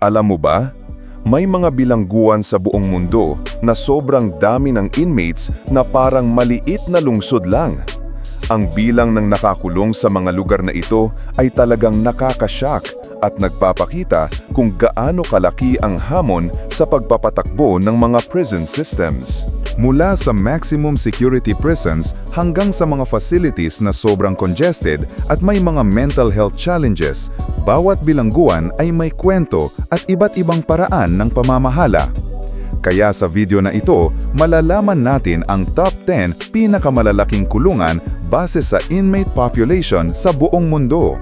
Alam mo ba? May mga bilangguan sa buong mundo na sobrang dami ng inmates na parang maliit na lungsod lang. Ang bilang ng nakakulong sa mga lugar na ito ay talagang nakakashock at nagpapakita kung gaano kalaki ang hamon sa pagpapatakbo ng mga prison systems. Mula sa maximum security prisons hanggang sa mga facilities na sobrang congested at may mga mental health challenges, bawat bilangguan ay may kwento at iba't ibang paraan ng pamamahala. Kaya sa video na ito, malalaman natin ang top 10 pinakamalalaking kulungan base sa inmate population sa buong mundo.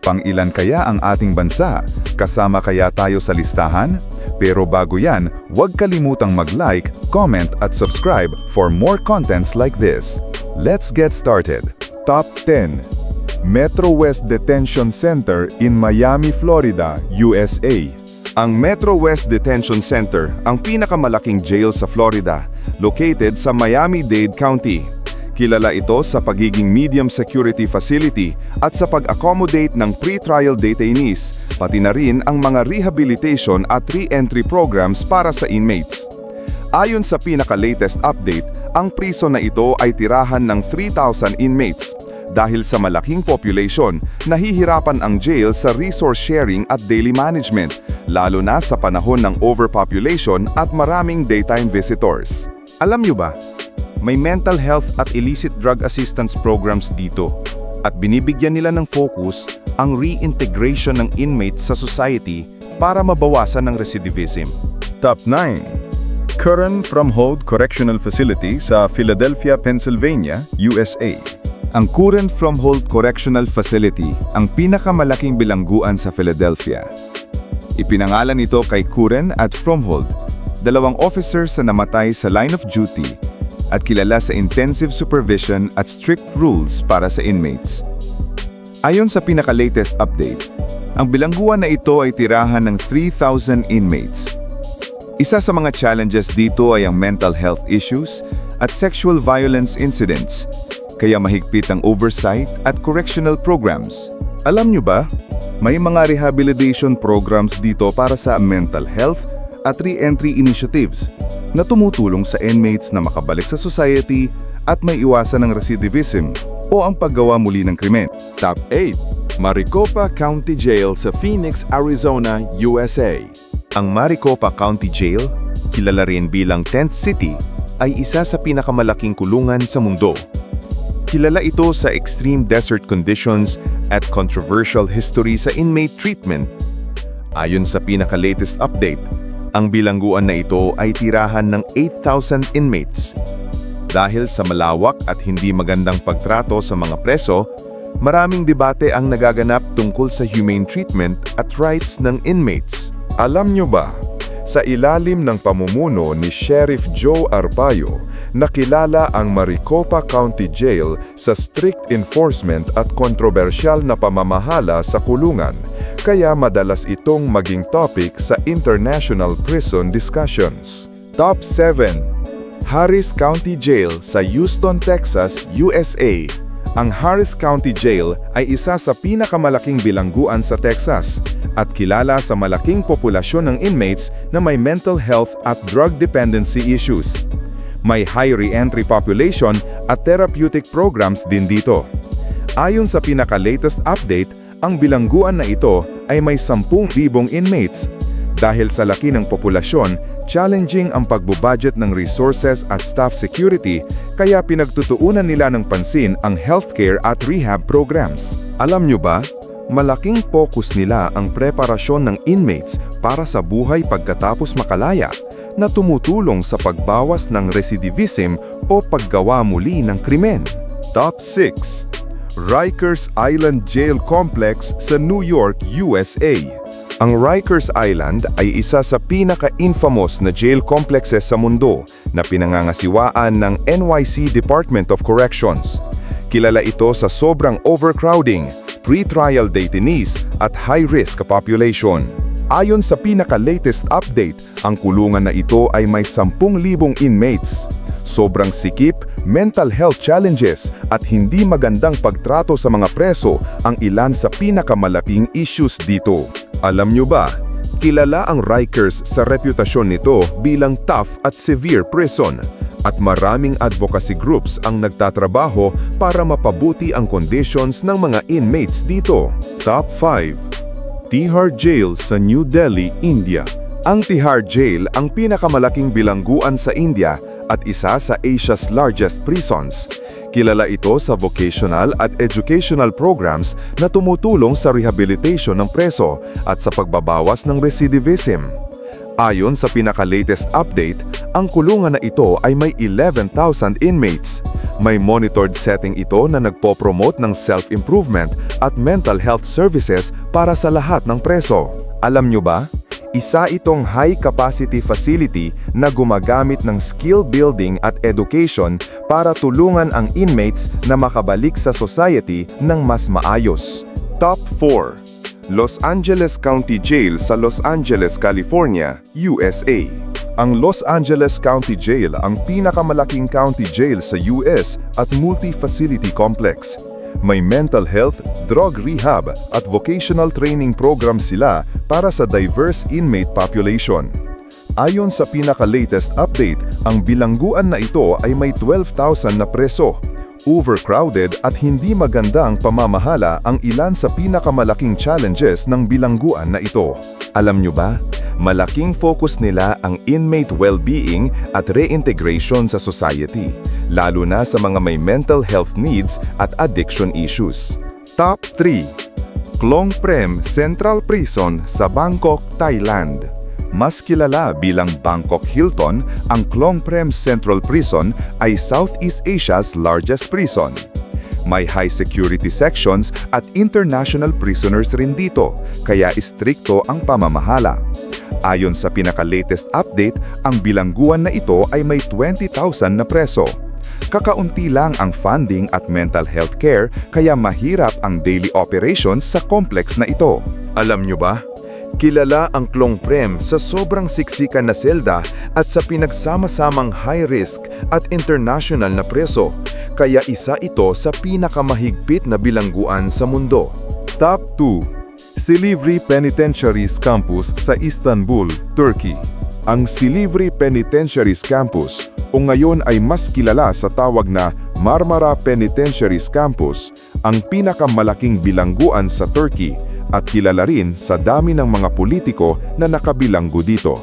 Pang-ilan kaya ang ating bansa? Kasama kaya tayo sa listahan? Pero bago yan, huwag kalimutang mag-like, comment at subscribe for more contents like this. Let's get started. Top 10. Metro West Detention Center in Miami, Florida, USA. Ang Metro West Detention Center ang pinakamalaking jail sa Florida, located sa Miami-Dade County. Kilala ito sa pagiging medium security facility at sa pag-accommodate ng pre-trial detainees, pati na rin ang mga rehabilitation at re-entry programs para sa inmates. Ayon sa pinaka-latest update, ang prison na ito ay tirahan ng 3,000 inmates. Dahil sa malaking population, nahihirapan ang jail sa resource sharing at daily management, lalo na sa panahon ng overpopulation at maraming daytime visitors. Alam niyo ba? May mental health at illicit drug assistance programs dito at binibigyan nila ng focus ang reintegration ng inmates sa society para mabawasan ng recidivism. Top 9. Curran Fromhold Correctional Facility sa Philadelphia, Pennsylvania, USA. Ang Curran Fromhold Correctional Facility ang pinakamalaking bilangguan sa Philadelphia. Ipinangalan ito kay Curran at Fromhold, dalawang officers na namatay sa line of duty at kilala sa intensive supervision at strict rules para sa inmates. Ayon sa pinaka-latest update, ang bilangguan na ito ay tirahan ng 3,000 inmates. Isa sa mga challenges dito ay ang mental health issues at sexual violence incidents, kaya mahigpit ang oversight at correctional programs. Alam nyo ba, may mga rehabilitation programs dito para sa mental health at re-entry initiatives na tumutulong sa inmates na makabalik sa society at may iwasan ng recidivism o ang paggawa muli ng krimen. Top 8. Maricopa County Jail sa Phoenix, Arizona, USA. Ang Maricopa County Jail, kilala rin bilang Tent City, ay isa sa pinakamalaking kulungan sa mundo. Kilala ito sa extreme desert conditions at controversial history sa inmate treatment. Ayon sa pinaka-latest update, ang bilangguan na ito ay tirahan ng 8,000 inmates. Dahil sa malawak at hindi magandang pagtrato sa mga preso, maraming debate ang nagaganap tungkol sa humane treatment at rights ng inmates. Alam nyo ba, sa ilalim ng pamumuno ni Sheriff Joe Arpaio, nakilala ang Maricopa County Jail sa strict enforcement at kontrobersyal na pamamahala sa kulungan, kaya madalas itong maging topic sa international prison discussions. Top 7. Harris County Jail sa Houston, Texas, USA. Ang Harris County Jail ay isa sa pinakamalaking bilangguan sa Texas at kilala sa malaking populasyon ng inmates na may mental health at drug dependency issues. May high re-entry population at therapeutic programs din dito. Ayon sa pinaka-latest update, ang bilangguan na ito ay may 10,000 inmates. Dahil sa laki ng populasyon, challenging ang pagbubudget ng resources at staff security, kaya pinagtutuunan nila ng pansin ang healthcare at rehab programs. Alam nyo ba, malaking focus nila ang preparasyon ng inmates para sa buhay pagkatapos makalaya, na tumutulong sa pagbawas ng recidivism o paggawa muli ng krimen. Top 6. Rikers Island Jail Complex sa New York, USA. Ang Rikers Island ay isa sa pinaka-infamous na jail complexes sa mundo na pinangangasiwaan ng NYC Department of Corrections. Kilala ito sa sobrang overcrowding, pre-trial detainees at high-risk population. Ayon sa pinaka-latest update, ang kulungan na ito ay may 10,000 inmates. Sobrang sikip, mental health challenges at hindi magandang pagtrato sa mga preso ang ilan sa pinakamalaking issues dito. Alam nyo ba, Kilala ang Rikers sa reputasyon nito bilang tough at severe prison, at maraming advocacy groups ang nagtatrabaho para mapabuti ang conditions ng mga inmates dito. Top 5. Tihar Jail sa New Delhi, India. Ang Tihar Jail ang pinakamalaking bilangguan sa India at isa sa Asia's largest prisons. Kilala ito sa vocational at educational programs na tumutulong sa rehabilitation ng preso at sa pagbabawas ng recidivism. Ayon sa pinaka-latest update, ang kulungan na ito ay may 11,000 inmates. May monitored setting ito na nagpo-promote ng self-improvement at mental health services para sa lahat ng preso. Alam nyo ba? Isa itong high-capacity facility na gumagamit ng skill building at education para tulungan ang inmates na makabalik sa society ng mas maayos. Top 4. Los Angeles County Jail sa Los Angeles, California, USA. Ang Los Angeles County Jail ang pinakamalaking county jail sa US at multi-facility complex. May mental health, drug rehab at vocational training program sila para sa diverse inmate population. Ayon sa pinaka-latest update, ang bilangguan na ito ay may 12,000 na preso. Overcrowded at hindi magandang pamamahala ang ilan sa pinakamalaking challenges ng bilangguan na ito. Alam nyo ba? Malaking focus nila ang inmate well-being at reintegration sa society, lalo na sa mga may mental health needs at addiction issues. Top 3. Klong Prem Central Prison sa Bangkok, Thailand. Mas kilala bilang Bangkok Hilton, ang Klong Prem Central Prison ay Southeast Asia's largest prison. May high security sections at international prisoners rin dito, kaya istrikto ang pamamahala. Ayon sa pinaka-latest update, ang bilangguan na ito ay may 20,000 na preso. Kakaunti lang ang funding at mental health care, kaya mahirap ang daily operations sa complex na ito. Alam nyo ba? Kilala ang Klong Prem sa sobrang siksikan na selda at sa pinagsama-samang high risk at international na preso, kaya isa ito sa pinakamahigpit na bilangguan sa mundo. Top 2. Silivri Penitentiaries Campus sa Istanbul, Turkey. Ang Silivri Penitentiaries Campus, o ngayon ay mas kilala sa tawag na Marmara Penitentiaries Campus, ang pinakamalaking bilangguan sa Turkey at kilala rin sa dami ng mga politiko na nakabilanggo dito.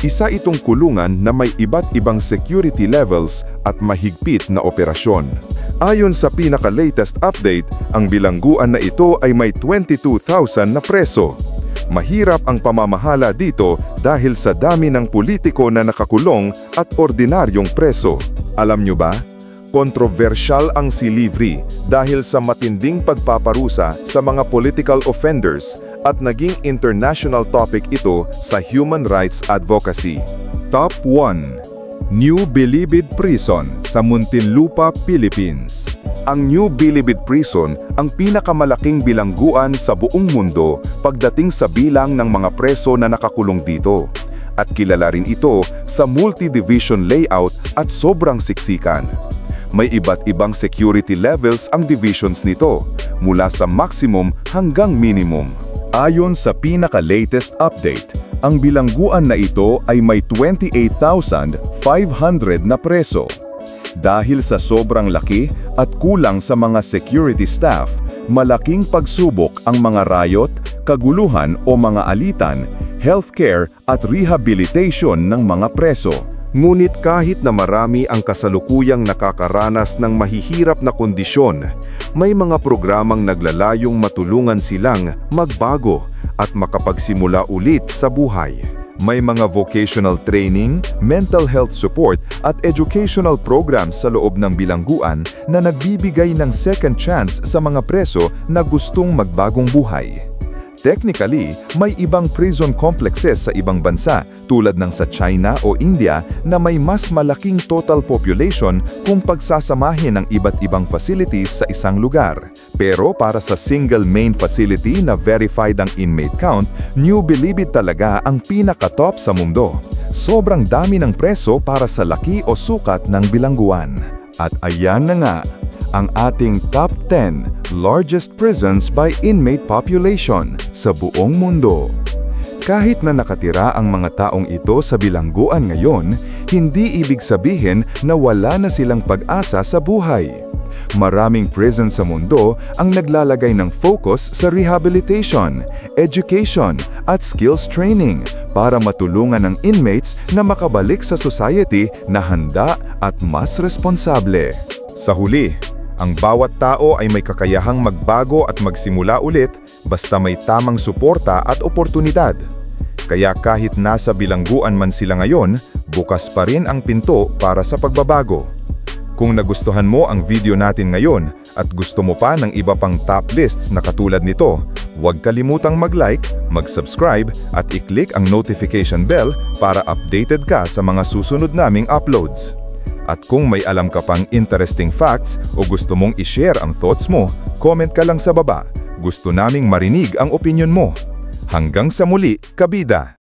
Isa itong kulungan na may iba't ibang security levels at mahigpit na operasyon. Ayon sa pinaka-latest update, ang bilangguan na ito ay may 22,000 na preso. Mahirap ang pamamahala dito dahil sa dami ng politiko na nakakulong at ordinaryong preso. Alam nyo ba? Kontrobersyal ang Silivri dahil sa matinding pagpaparusa sa mga political offenders at naging international topic ito sa human rights advocacy. Top 1. New Bilibid Prison sa Muntinlupa, Philippines. Ang New Bilibid Prison ang pinakamalaking bilangguan sa buong mundo pagdating sa bilang ng mga preso na nakakulong dito. At kilala rin ito sa multi-division layout at sobrang siksikan. May iba't ibang security levels ang divisions nito, mula sa maximum hanggang minimum. Ayon sa pinaka-latest update, ang bilangguan na ito ay may 28,500 na preso. Dahil sa sobrang laki at kulang sa mga security staff, malaking pagsubok ang mga riot, kaguluhan o mga alitan, healthcare at rehabilitation ng mga preso. Ngunit kahit na marami ang kasalukuyang nakakaranas ng mahihirap na kondisyon, may mga programang naglalayong matulungan silang magbago at makapagsimula ulit sa buhay. May mga vocational training, mental health support at educational programs sa loob ng bilangguan na nagbibigay ng second chance sa mga preso na gustong magbagong buhay. Technically, may ibang prison complexes sa ibang bansa tulad ng sa China o India na may mas malaking total population kung pagsasamahin ng iba't ibang facilities sa isang lugar. Pero para sa single main facility na verified ang inmate count, New Bilibid talaga ang pinaka-top sa mundo. Sobrang dami ng preso para sa laki o sukat ng bilangguan. At ayan na nga, ang ating top 10 largest prisons by inmate population sa buong mundo. Kahit na nakatira ang mga taong ito sa bilangguan ngayon, hindi ibig sabihin na wala na silang pag-asa sa buhay. Maraming prison sa mundo ang naglalagay ng focus sa rehabilitation, education, at skills training para matulungan ang inmates na makabalik sa society na handa at mas responsable. Sa huli, ang bawat tao ay may kakayahang magbago at magsimula ulit basta may tamang suporta at oportunidad. Kaya kahit nasa bilangguan man sila ngayon, bukas pa rin ang pinto para sa pagbabago. Kung nagustuhan mo ang video natin ngayon at gusto mo pa ng iba pang top lists na katulad nito, huwag kalimutang mag-like, mag-subscribe at i-click ang notification bell para updated ka sa mga susunod naming uploads. At kung may alam ka pang interesting facts o gusto mong i-share ang thoughts mo, comment ka lang sa baba. Gusto naming marinig ang opinion mo. Hanggang sa muli, kabida!